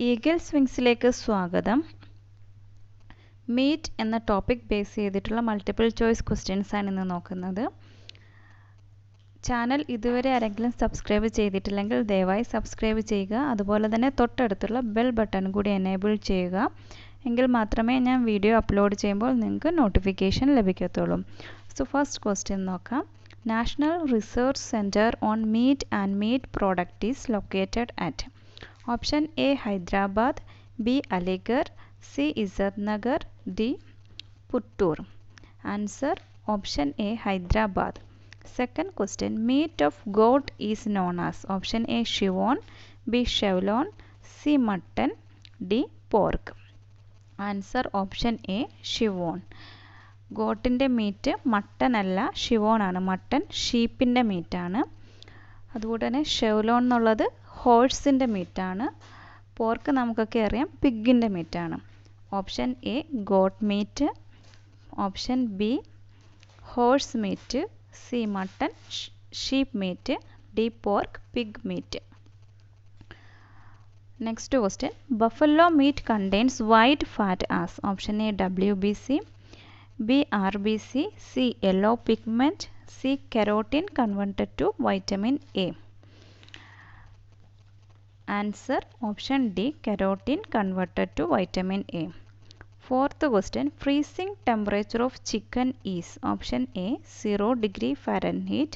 Eagle സ്വിങ്സിലേക്ക് സ്വാഗതം. Meet എന്ന topic base ചെയ്തിട്ടുള്ള മൾട്ടിപ്പിൾ ചോയ്സ് ക്വസ്റ്റ്യൻസ് ആണ് ഇന്ന് നോക്കുന്നത്. ചാനൽ ഇതുവരെ ആരെങ്കിലും സബ്സ്ക്രൈബ് ചെയ്തിട്ടില്ലെങ്കിൽ ദയവായി സബ്സ്ക്രൈബ് ചെയ്യുക. അതുപോലെ തന്നെ തൊട്ടടുത്തുള്ള ബെൽ ബട്ടൺ കൂടി എനേബിൾ ചെയ്യുക. എങ്കിൽ മാത്രമേ ഞാൻ വീഡിയോ അപ്ലോഡ് ചെയ്യുമ്പോൾ നിങ്ങൾക്ക് നോട്ടിഫിക്കേഷൻ ലഭിക്കത്തുള്ളൂ. സോ ഫസ്റ്റ് ക്വസ്റ്റ്യൻ നോക്കാം. National research centre on meat and meat product is located at Option A Hyderabad, B Aligarh, C Izzatnagar, D Puttur. Answer option A Hyderabad. Second question, meat of goat is known as option A Chivon, B Chevlon, C mutton, D pork. Answer option A Chivon. ഗോട്ടിൻ്റെ meat mutton അല്ല, chevon ആണ്. Mutton ഷീപ്പിൻ്റെ മീറ്റാണ്. അതുകൊണ്ട് തന്നെ chevaline എന്നുള്ളത് ഹോഴ്സിൻ്റെ മീറ്റാണ്. പോർക്ക് നമുക്കൊക്കെ അറിയാം പിഗിൻ്റെ മീറ്റാണ്. Option A goat meat, option B horse meat, C mutton sheep meat, D pork pig meat. Next question, buffalo meat contains white fat as option A WBC, B RBC, C yellow pigment, C keratin converted to vitamin A. Answer option D keratin converted to vitamin A. Fourth question, freezing temperature of chicken is option A 0 degree Fahrenheit,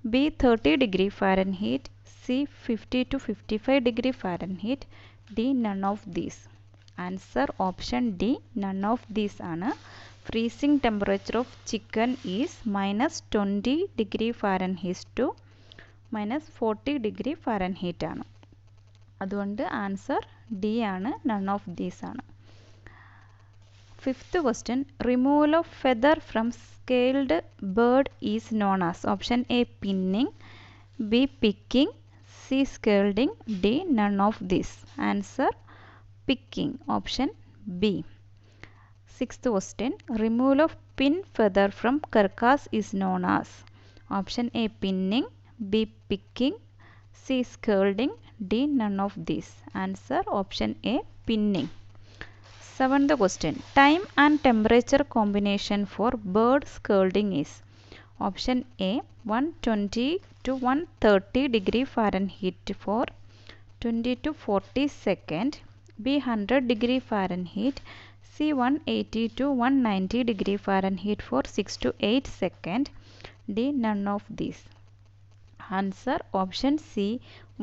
B 30 degree Fahrenheit, C 50 to 55 degree Fahrenheit, D none of these. Answer option D none of these ആണ്. Freezing temperature of chicken is -20 degree Fahrenheit to -40 degree Fahrenheit ആണ്. അതുകൊണ്ട് answer D ആണ്, none of these ആണ്. Fifth question, removal of feather from scalded bird is known as option A pinning, B picking, C scalding, D none of these. Answer picking, option B. Sixth question, removal of pin feather from carcass is known as option A pinning, B picking, C scalding, D none of these. Answer option A pinning. Seventh question, time and temperature combination for bird scalding is option A 120 to 130 degree Fahrenheit for 20 to 40 seconds, B 100 degree Fahrenheit, C 180 to 190 degree Fahrenheit for 6 to 8 seconds, D none of these. Answer option C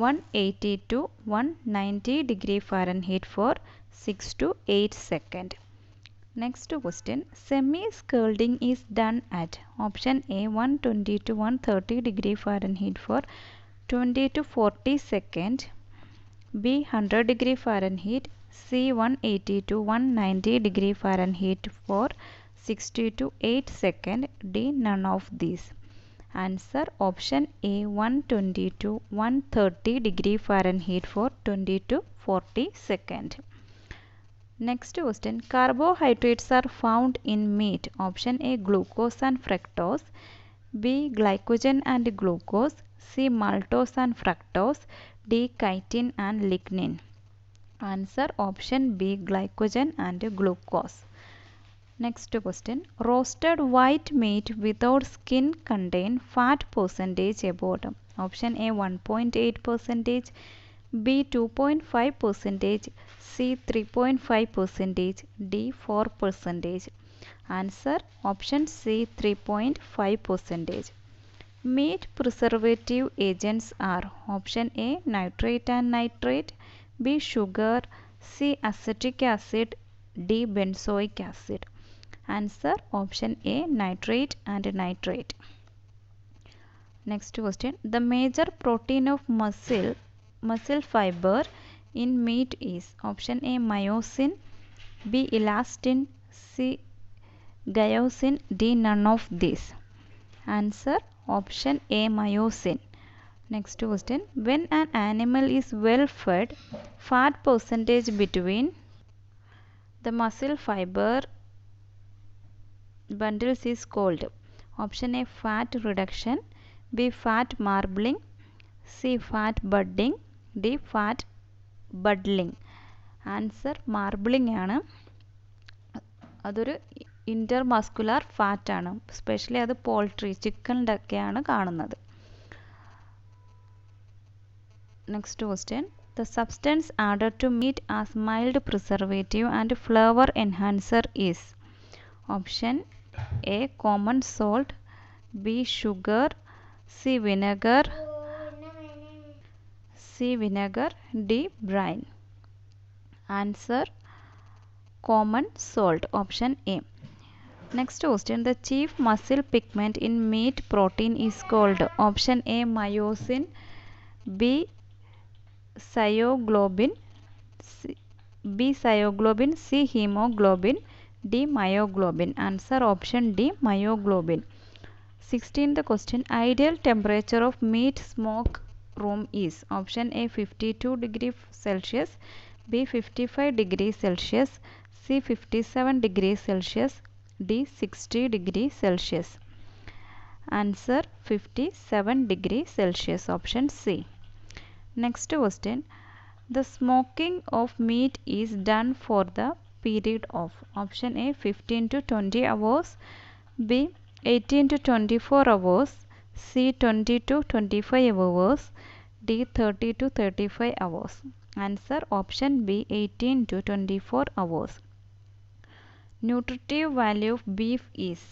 180 to 190 degree Fahrenheit for 6 to 8 seconds. Next question, semi scalding is done at option A 120 to 130 degree Fahrenheit for 20 to 40 seconds, B 100 degree Fahrenheit, C 180 to 190 degree Fahrenheit for 60 to 8 seconds, D none of these. Answer option A 120 to 130 degree Fahrenheit for 20 to 40 seconds. Next question, carbohydrates are found in meat option A glucose and fructose, B glycogen and glucose, C maltose and fructose, D chitin and lignin. Answer option B glycogen and glucose. Next question, roasted white meat without skin contain fat percentage about option A 1.8%, B 2.5%, C 3.5%, D 4%. Answer option C 3.5%. Meat preservative agents are option A nitrate and nitrate, B sugar, C acetic acid, D benzoic acid. Answer option A nitrate and nitrate. Next question, the major protein of muscle fiber in meat is option A myosin, B elastin, C gyosin, D none of these. Answer option A myosin. Next question, when an animal is well fed, fat percentage between the muscle fiber bundles is called option A fat reduction, B fat marbling, C fat budding, D fat buddling. Answer marbling ആണ്. അതൊരു ഇൻ്റർമസ്കുലാർ ഫാറ്റാണ്. Specially അത് poultry ചിക്കനിൻ്റെ ഒക്കെയാണ് കാണുന്നത്. Next question. The substance added to meat as mild preservative and flavor enhancer is option A common salt, B sugar, C vinegar, D brine. Answer common salt, option A. Next question. The chief muscle pigment in meat protein is called option A myosin, B cyoglobin, C hemoglobin, D myoglobin. Answer option D myoglobin. 16th question. Ideal temperature of meat smoke room is option A 52 degrees Celsius, B 55 degrees Celsius, C 57 degrees Celsius, D 60 degrees Celsius. Answer 57 degrees Celsius, option C. Next question. The smoking of meat is done for the period of option A 15 to 20 hours, B 18 to 24 hours, C 20 to 25 hours, D 30 to 35 hours. Answer option B 18 to 24 hours. Nutritive value of beef is,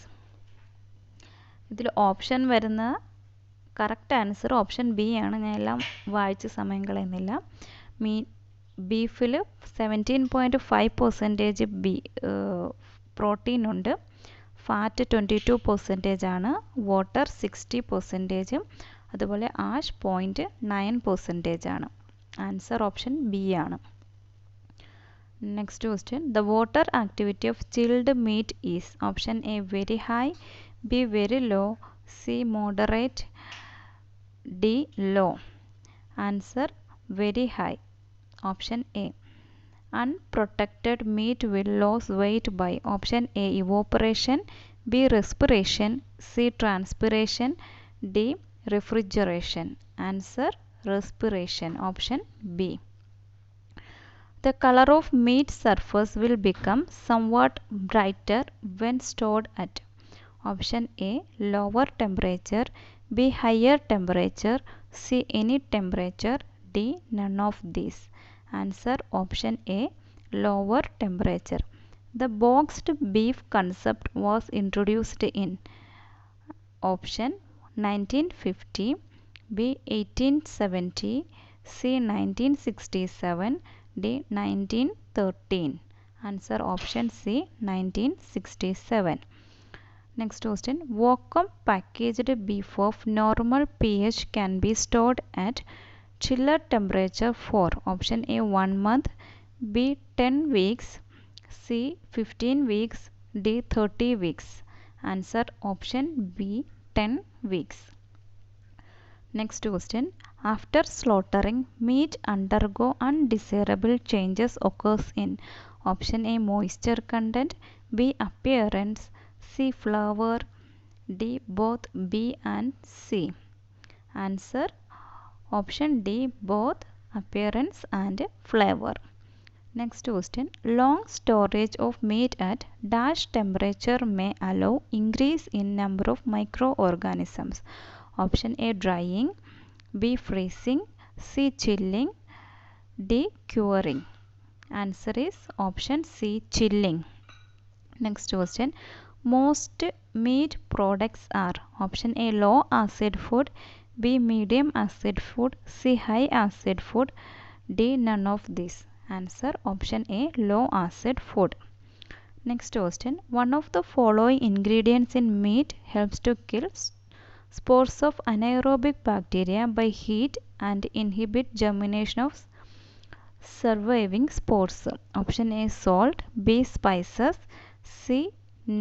ഇതിൽ option വരുന്ന correct answer option B ആണ്. ഞാൻ എല്ലാം വായിച്ച് സമയം കളയുന്നില്ല. ബീഫിൽ 17.5% protein ഉണ്ട്. Fat 22% ആണ്. വാട്ടർ 60%, അതുപോലെ ആഷ് 0.9% ആണ്. ആൻസർ ഓപ്ഷൻ ബി ആണ്. Next question. The water activity of chilled meat is option A very high, B very low, C moderate, D low. Answer very high, option A. Unprotected meat will lose weight by option A evaporation, B respiration, C transpiration, D refrigeration. Answer respiration, option B. The color of meat surface will become somewhat brighter when stored at option A lower temperature, B higher temperature, C any temperature, D none of these. Answer option A lower temperature. The boxed beef concept was introduced in option 1950, B 1870, C 1967, D 1913. Answer option C 1967. Next question. Vacuum packaged beef of normal pH can be stored at chiller temperature for option A 1 month, B 10 weeks, C 15 weeks, D 30 weeks. Answer option B 10 weeks. Next question. After slaughtering, meat undergo undesirable changes occurs in option A moisture content, B appearance, C flavor, D both B and C. Answer option D both appearance and flavor. Next question. Long storage of meat at dash temperature may allow increase in number of microorganisms. Option A drying, B freezing, C chilling, D curing. Answer is option C chilling. Next question. Most meat products are option A low acid food, B medium acid food, C high acid food, D none of these. Answer option A low acid food. Next question. One of the following ingredients in meat helps to kill spores of anaerobic bacteria by heat and inhibit germination of surviving spores. Option A salt, B spices, C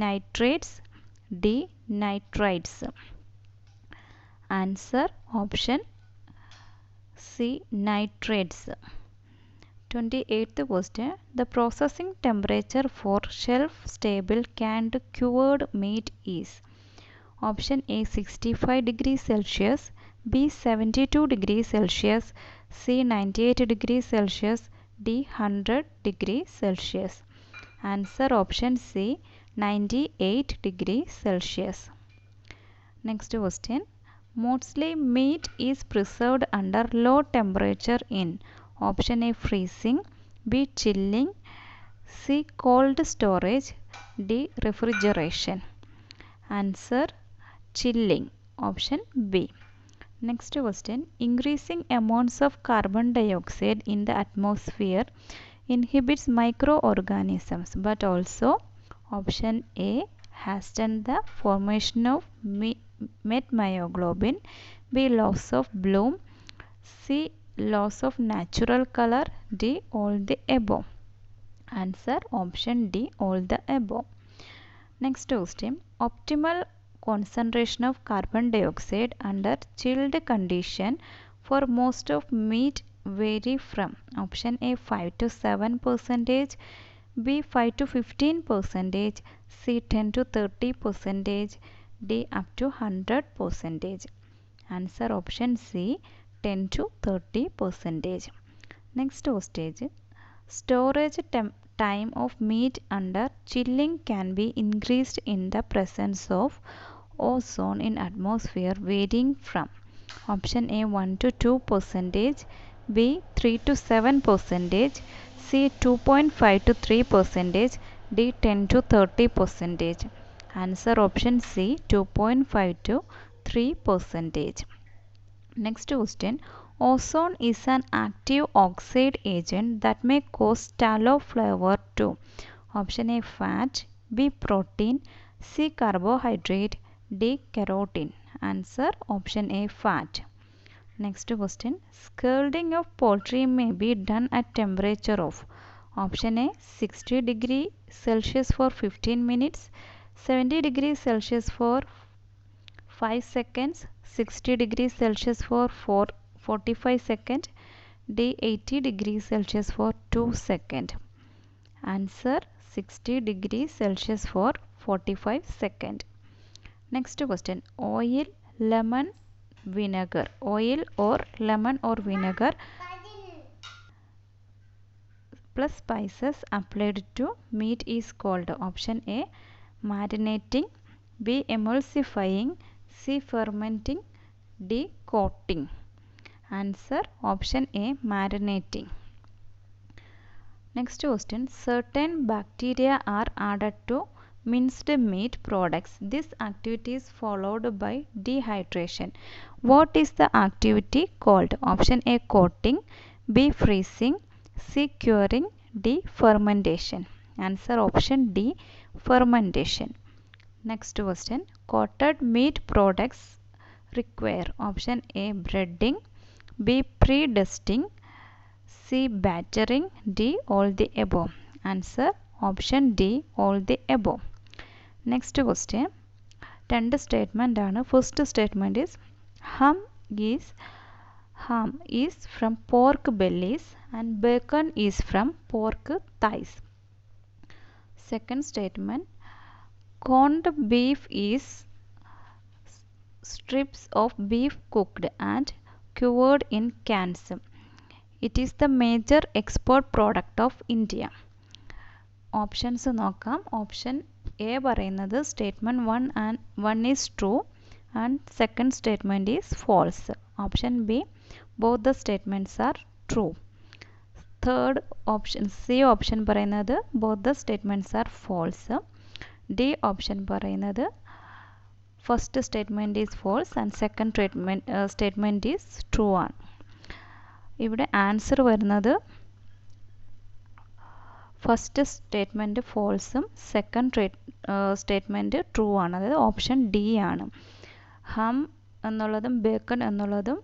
nitrates, D nitrites. Answer option C nitrates. 28th question. The processing temperature for shelf stable canned cured meat is option A 65 degrees Celsius, B 72 degrees Celsius, C 98 degrees Celsius, D 100 degrees Celsius. Answer option C 98 degrees Celsius. Next question. Mostly meat is preserved under low temperature in option A freezing, B chilling, C cold storage, D refrigeration. Answer chilling, option B. Next question. Increasing amounts of carbon dioxide in the atmosphere inhibits microorganisms but also option A hasten the formation of methmyoglobin, B loss of bloom, C loss of natural color, D all the above. Answer option D all the above. Next question. Optimal concentration of carbon dioxide under chilled condition for most of meat vary from option A 5 to 7 percentage, B 5 to 15 percentage, C 10 to 30 percentage, D up to 100 percentage. Answer option C 10 to 30 percentage. Next stage. Storage time of meat under chilling can be increased in the presence of ozone in atmosphere varying from option A 1 to 2 percentage, B 3 to 7 percentage, C 2.5 to 3 percentage, D 10 to 30 percentage. Answer option C 2.5 to 3 percentage. Next question. Ozone is an active oxide agent that may cause tallow flavor to option A fat, B protein, C carbohydrate, D carotene. Answer option A fat. Next question. Scalding of poultry may be done at temperature of option A 60 degree Celsius for 15 minutes, 70 degrees Celsius for 5 seconds, 60 degrees Celsius for 45 seconds, D 80 degrees Celsius for 2 seconds. Answer 60 degrees Celsius for 45 seconds. Next question. Oil, lemon, vinegar. Oil or lemon or vinegar plus spices applied to meat is called option A marinating, B emulsifying, C fermenting, D coating. Answer option A marinating. Next question. Certain bacteria are added to minced meat products. This activity is followed by dehydration. What is the activity called? Option A coating, B freezing, C curing, D fermentation. Answer option D fermentation. Next question. Coated meat products require option A breading, B pre-dusting, C battering, D all the above. Answer option D all the above. Next question. രണ്ട് statement ആണ്. First statement is ham is from pork bellies and bacon is from pork thighs. Second statement. Corned beef is strips of beef cooked and cured in cans. It is the major export product of India. Options നോക്കാം. Option A പറയുന്നത് statement 1 is true and second statement is false. Option B both the statements are true. Third option C option പറയുന്നത് both the statements are false. D option പറയുന്നത് first statement is false and second statement is true ആണ്. ഇവിടെ answer വരുന്നത് first statement ഫോൾസും second statement true ആണ്. അതായത് option D ആണ്. ഹം എന്നുള്ളതും ബേക്കൺ എന്നുള്ളതും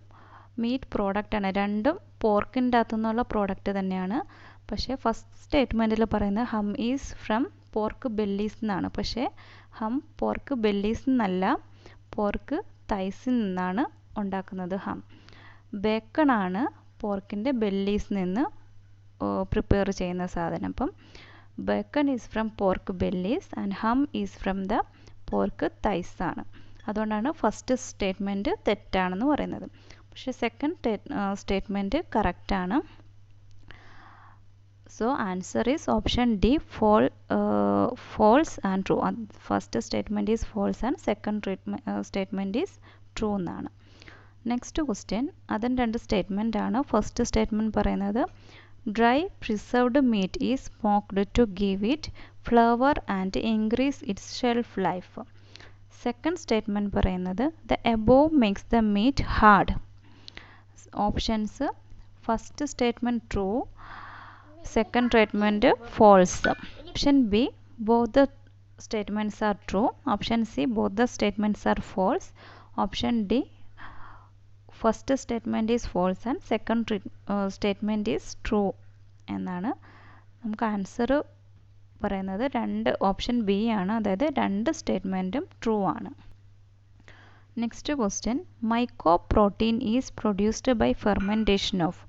മീറ്റ് പ്രോഡക്റ്റ് ആണ്. രണ്ടും പോർക്കിൻ്റെ അകത്തുനിന്നുള്ള പ്രോഡക്റ്റ് തന്നെയാണ്. പക്ഷേ ഫസ്റ്റ് സ്റ്റേറ്റ്മെൻറ്റിൽ പറയുന്നത് ഹം ഈസ് ഫ്രം പോർക്ക് ബെല്ലീസ് എന്നാണ്. പക്ഷേ ഹം പോർക്ക് ബെല്ലീസ് നിന്നല്ല, പോർക്ക് തൈസിൽ നിന്നാണ് ഉണ്ടാക്കുന്നത് ഹം. ബേക്കണാണ് പോർക്കിൻ്റെ ബെല്ലീസ് നിന്ന് പ്രിപ്പയർ ചെയ്യുന്ന സാധനം. അപ്പം bacon is from pork bellies and ham is from the pork thighs ആണ്. അതുകൊണ്ടാണ് ഫസ്റ്റ് സ്റ്റേറ്റ്മെൻറ്റ് തെറ്റാണെന്ന് പറയുന്നത്. പക്ഷേ സെക്കൻഡ് സ്റ്റേറ്റ്മെൻറ്റ് കറക്റ്റാണ്. So answer is option D, false and true. First statement is false and second statement is true എന്നാണ്. Next question അതിൻ്റെ രണ്ട് statement ആണ്. ഫസ്റ്റ് സ്റ്റേറ്റ്മെൻറ്റ് പറയുന്നത് dry preserved meat is smoked to give it flavour and increase its shelf life. Second statement പറയുന്നത് the above makes the meat hard. Options first statement true, second statement false. Option B, both the statements are true. Option C, both the statements are false. Option D, first statement is false and second statement is true എന്നാണ്. നമുക്ക് answer പറയുന്നത് രണ്ട് option B ആണ്, അതായത് രണ്ട് സ്റ്റേറ്റ്മെൻറ്റും true ആണ്. Next question mycoprotein is produced by fermentation of.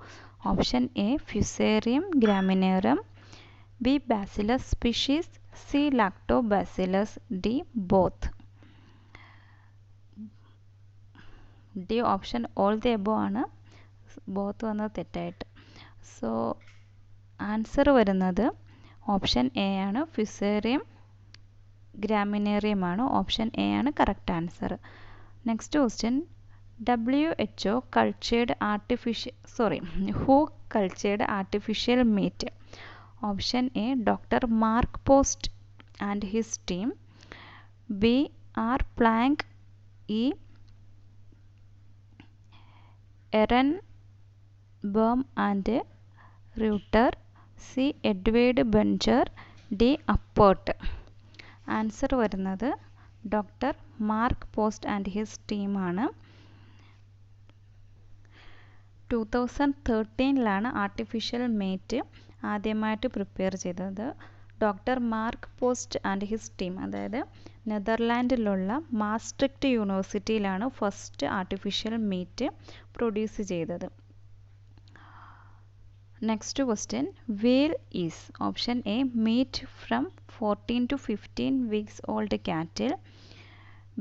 Option A, Fusarium graminearum. B, Bacillus species. C, Lactobacillus. D, both. D option all the above ആണ്. ബോത്ത് വന്നത് തെറ്റായിട്ട്. സോ ആൻസർ വരുന്നത് ഓപ്ഷൻ എ ആണ്, ഫ്യൂസേറിയം ഗ്രാമിനേറിയം ആണ്. Option A ആണ് correct answer. Next question WHO cultured who cultured artificial meat? Option A, Dr. Mark Post and his team. B, R. Planck, E. Ehrenbaum and Reuter. C, Edward Bencher. D, Appert. Answer വരുന്നത് doctor Mark Post and his ടീമാണ്. 2013 artificial meat ആദ്യമായിട്ട് prepare ചെയ്തത്. Doctor Mark Post and his team, അതായത് നെതർലാൻഡിലുള്ള Maastricht യൂണിവേഴ്സിറ്റിയിലാണ് first artificial meat produce ചെയ്തത്. Next question veal is. Option A, meat from 14 to 15 weeks old cattle.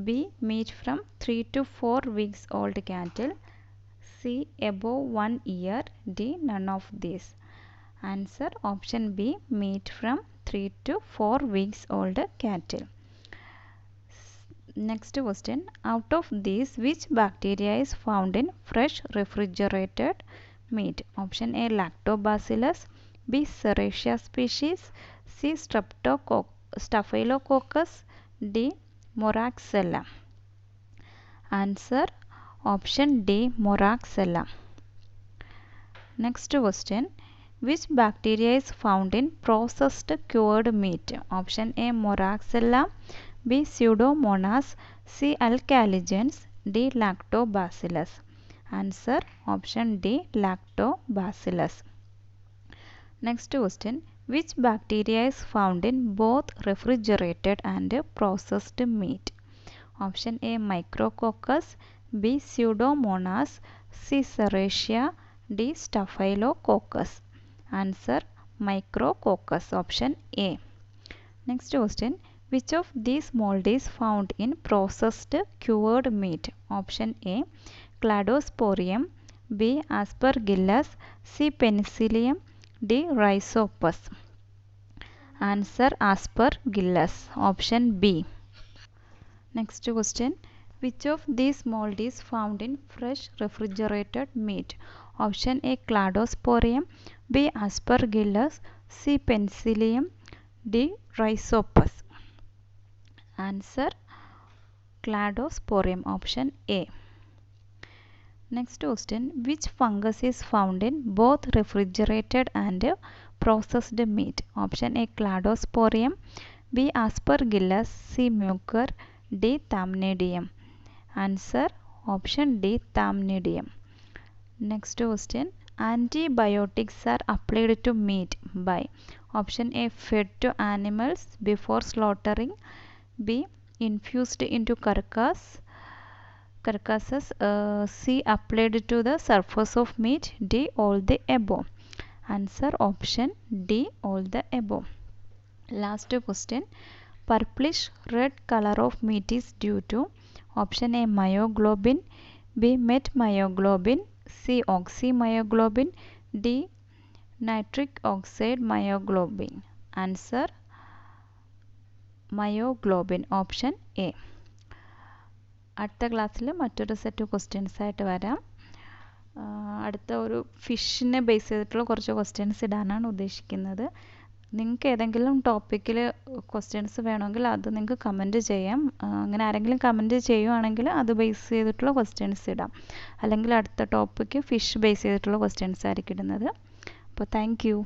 B, meat from 3 to 4 weeks old cattle. C, above 1 year. D, none of these. Answer option B, meat from 3 to 4 weeks old cattle. Next question, out of these which bacteria is found in fresh refrigerated meat? Option A, Lactobacillus. B, Serratia species. C, Staphylococcus. D, Moraxella. Answer option D, Moraxella. Next question, which bacteria is found in processed cured meat? Option A, Moraxella. B, Pseudomonas. C, Alcaligens. D, Lactobacillus. Answer option D, Lactobacillus. Next question, which bacteria is found in both refrigerated and processed meat? Option A, Micrococcus. B, Pseudomonas. C, Serratia. D, Staphylococcus. Answer Micrococcus, option A. Next question, which of these mold is found in processed cured meat? Option A, Cladosporium. B, Aspergillus. C, Penicillium. D, Rhizopus. Answer Aspergillus, option B. Next question, which of these mold is found in fresh refrigerated meat? Option A, Cladosporium. B, Aspergillus. C, Penicillium. D, Rhizopus. Answer Cladosporium, option A. Next question, which fungus is found in both refrigerated and processed meat? Option A, Cladosporium. B, Aspergillus. C, Mcq. D, Thamnidium. Answer option D, Thamnidium. Next question, antibiotics are applied to meat by. Option A, fed to animals before slaughtering. B, infused into carcasses. C, applied to the surface of meat. D, all the above. Answer option D, all the above. Last question, purplish red color of meat is due to. Option A, myoglobin. B, metmyoglobin. C, oxymyoglobin. D, nitric oxide myoglobin. Answer myoglobin, option A. അടുത്ത ക്ലാസ്സിൽ മറ്റൊരു set questions ആയിട്ട് വരാം. അടുത്ത ഒരു ഫിഷിനെ base ചെയ്തിട്ടുള്ള കുറച്ച് questions ഇടാനാണ് ഉദ്ദേശിക്കുന്നത്. നിങ്ങൾക്ക് ഏതെങ്കിലും ടോപ്പിക്കിൽ ക്വസ്റ്റ്യൻസ് വേണമെങ്കിൽ അത് നിങ്ങൾക്ക് കമൻറ്റ് ചെയ്യാം. അങ്ങനെ ആരെങ്കിലും കമൻറ്റ് ചെയ്യുവാണെങ്കിൽ അത് ബേസ് ചെയ്തിട്ടുള്ള ക്വസ്റ്റ്യൻസ് ഇടാം. അല്ലെങ്കിൽ അടുത്ത ടോപ്പിക്ക് ഫിഷ് ബേസ് ചെയ്തിട്ടുള്ള ക്വസ്റ്റ്യൻസ് ആയിരിക്കും ഇടുന്നത്. അപ്പോൾ താങ്ക് യു.